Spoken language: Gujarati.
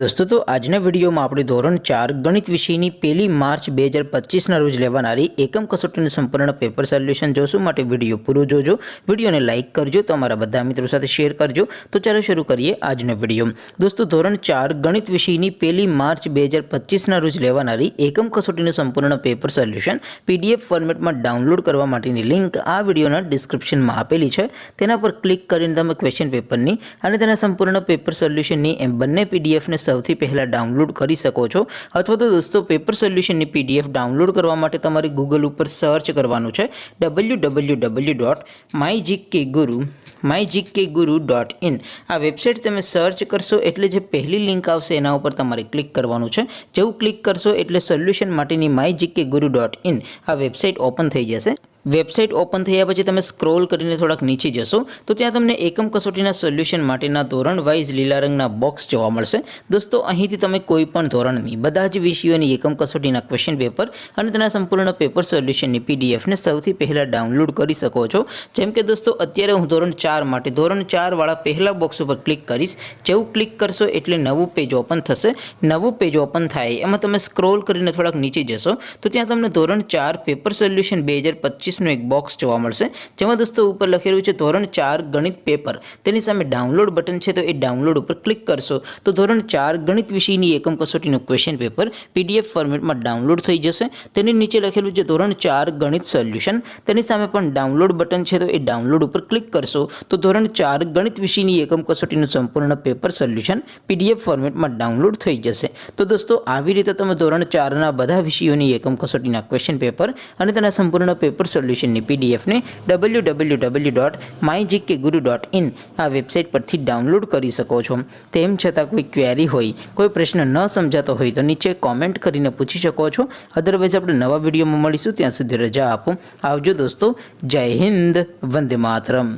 दोस्तों तो આજના વિડીયોમાં આપણે ધોરણ 4 ગણિત વિષયની 1 માર્ચ 2025ના રોજ લેવાનારી એકમ કસોટીનું સંપૂર્ણ પેપર સોલ્યુશન જોશું। માટે વિડીયો પૂરો જોજો, વિડીયોને લાઇક કરજો, તમારા બધા મિત્રો સાથે શેર કરજો। તો ચાલો શરૂ કરીએ આજનો વિડીયો। દોસ્તો ધોરણ 4 ગણિત વિષયની 1 માર્ચ 2025ના રોજ લેવાનારી એકમ કસોટીનું સંપૂર્ણ પેપર સોલ્યુશન પીડીએફ ફોર્મેટમાં ડાઉનલોડ કરવા માટેની લિંક આ વિડીયોના ડિસ્ક્રિપ્શનમાં આપેલી છે। તેના પર ક્લિક કરીને તમે ક્વેશ્ચન પેપરની અને તેના સંપૂર્ણ પેપર સોલ્યુશનની એમ બંને પીડીએફને સૌથી પહેલા ડાઉનલોડ કરી શકો છો। અથવા તો દોસ્તો પેપર સોલ્યુશનની પીડીએફ ડાઉનલોડ કરવા માટે તમારે ગૂગલ ઉપર સર્ચ કરવાનું છે www.mygkguru.in। આ વેબસાઇટ તમે સર્ચ કરશો એટલે જે પહેલી લિંક આવશે એના ઉપર તમારે ક્લિક કરવાનું છે। જેવું ક્લિક કરશો એટલે સોલ્યુશન માટેની mygkguru.in આ વેબસાઇટ ઓપન થઈ જશે। વેબસાઇટ ઓપન થયા પછી તમે સ્ક્રોલ કરીને થોડાક નીચે જશો તો ત્યાં તમને એકમ કસોટીના સોલ્યુશન માટેના ધોરણ વાઇઝ લીલા રંગના બોક્સ જોવા મળશે। દોસ્તો અહીંથી તમે કોઈ પણ ધોરણની બધા જ વિષયોની એકમ કસોટીના ક્વેશ્ચન પેપર અને તેના સંપૂર્ણ પેપર સોલ્યુશનની પીડીએફને સૌથી પહેલાં ડાઉનલોડ કરી શકો છો। જેમ કે દોસ્તો અત્યારે હું ધોરણ 4 માટે ધોરણ 4 વાળા પહેલા બોક્સ ઉપર ક્લિક કરીશ। જેવું ક્લિક કરશો એટલે નવું પેજ ઓપન થશે। નવું પેજ ઓપન થાય એમાં તમે સ્ક્રોલ કરીને થોડાક નીચે જશો તો ત્યાં તમને ધોરણ 4 પેપર સોલ્યુશન 2025 નું એક બોક્સ જોવા મળશે, જેમાં દોસ્તો ઉપર લખેલું છે ધોરણ 4 ગણિત પેપર। તેની સામે ડાઉનલોડ બટન છે તો એ ડાઉનલોડ ઉપર ક્લિક કરશો તો ધોરણ 4 ગણિત વિષયની એકમ કસોટીનું ક્વેશ્ચન પેપર પીડીએફ ફોર્મેટમાં ડાઉનલોડ થઈ જશે। તેની નીચે લખેલું છે ધોરણ 4 ગણિત સોલ્યુશન, તેની સામે પણ ડાઉનલોડ બટન છે તો એ ડાઉનલોડ ઉપર ક્લિક કરશો તો ધોરણ 4 ગણિત વિષયની એકમ કસોટીનું સંપૂર્ણ પેપર સોલ્યુશન પીડીએફ ફોર્મેટમાં ડાઉનલોડ થઈ જશે। તો દોસ્તો આવી રીતે તમે ધોરણ 4ના બધા વિષયોની એકમ કસોટીના ક્વેશ્ચન પેપર અને તેના સંપૂર્ણ પેપર સોલ્યુશનની પીડીએફને www.mygkguru.in આ વેબસાઇટ પરથી ડાઉનલોડ કરી શકો છો। તેમ છતાં કોઈ ક્વેરી હોય, કોઈ પ્રશ્ન ન સમજાતો હોય તો નીચે કોમેન્ટ કરીને પૂછી શકો છો। અદરવાઇઝ આપણે નવા વિડીયોમાં મળીશું, ત્યાં સુધી રજા આપો। આવજો દોસ્તો, જય હિન્દ, વંદે માતરમ।